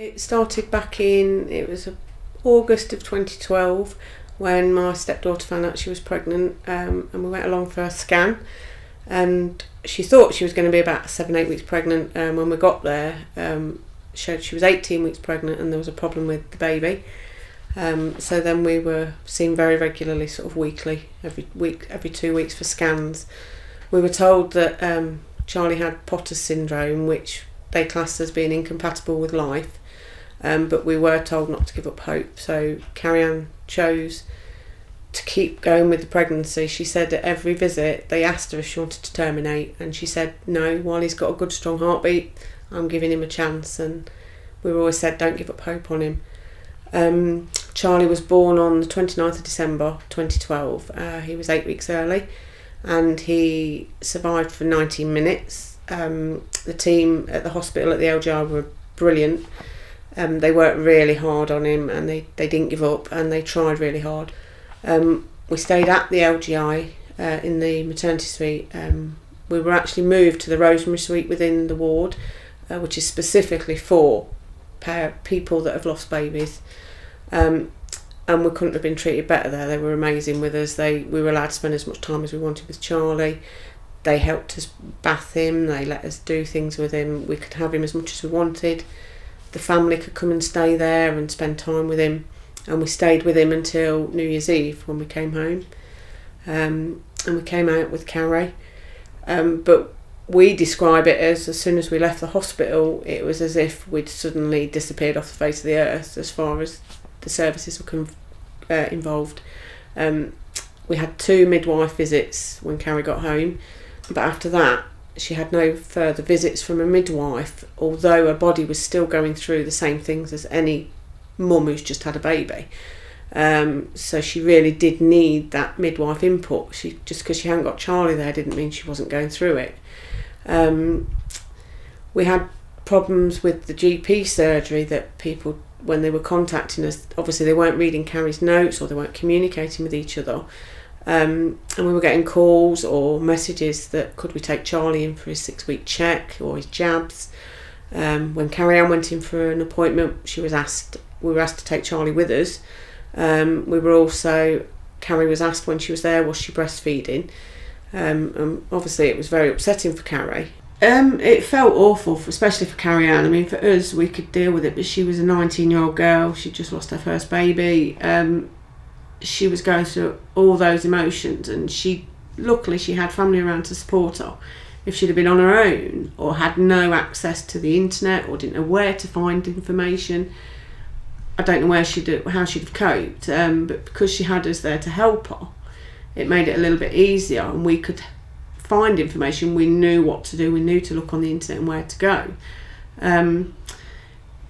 It started back it was August of 2012 when my stepdaughter found out she was pregnant, and we went along for a scan, and she thought she was going to be about 7-8 weeks pregnant. When we got there, showed she was 18 weeks pregnant and there was a problem with the baby. So then we were seen very regularly, sort of weekly, every 2 weeks for scans. We were told that Charlie had Potter's syndrome, which they classed as being incompatible with life, but we were told not to give up hope. So Carrie-Anne chose to keep going with the pregnancy. She said at every visit they asked her if she wanted to terminate, and she said no, while he's got a good strong heartbeat, I'm giving him a chance. And we were always said don't give up hope on him. Charlie was born on the 29th of December 2012. He was 8 weeks early and he survived for 19 minutes. The team at the hospital at the LGR were brilliant. They worked really hard on him, and they didn't give up, and they tried really hard. We stayed at the LGI in the maternity suite. We were actually moved to the Rosemary suite within the ward, which is specifically for people that have lost babies. And we couldn't have been treated better there. They were amazing with us. We were allowed to spend as much time as we wanted with Charlie. They helped us bath him, they let us do things with him. We could have him as much as we wanted. The family could come and stay there and spend time with him, and we stayed with him until New Year's Eve when we came home. And we came out with Carrie. But we describe it as soon as we left the hospital, it was as if we'd suddenly disappeared off the face of the earth as far as the services were involved. We had 2 midwife visits when Carrie got home, but after that she had no further visits from a midwife, although her body was still going through the same things as any mum who's just had a baby. So she really did need that midwife input. Just because she hadn't got Charlie there didn't mean she wasn't going through it. We had problems with the GP surgery that people, when they were contacting us, obviously they weren't reading Carrie's notes or they weren't communicating with each other. And we were getting calls or messages that could we take Charlie in for his 6-week check or his jabs. When Carrie-Anne went in for an appointment, we were asked to take Charlie with us. Carrie was asked when she was there, was she breastfeeding? And obviously it was very upsetting for Carrie. It felt awful, especially for Carrie-Anne. I mean, for us, we could deal with it, but she was a 19-year-old girl. She'd just lost her first baby. She was going through all those emotions, and luckily she had family around to support her. If she'd have been on her own or had no access to the internet or didn't know where to find information, I don't know how she'd have coped. But because she had us there to help her, it made it a little bit easier, and we could find information. We knew what to do. We knew to look on the internet and where to go.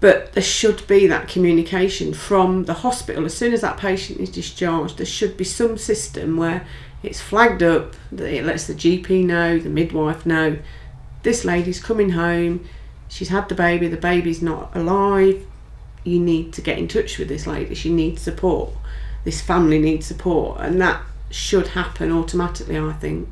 But there should be that communication from the hospital. As soon as that patient is discharged, there should be some system where it's flagged up, that it lets the GP know, the midwife know, this lady's coming home, she's had the baby's not alive, you need to get in touch with this lady, she needs support, this family needs support, and that should happen automatically, I think.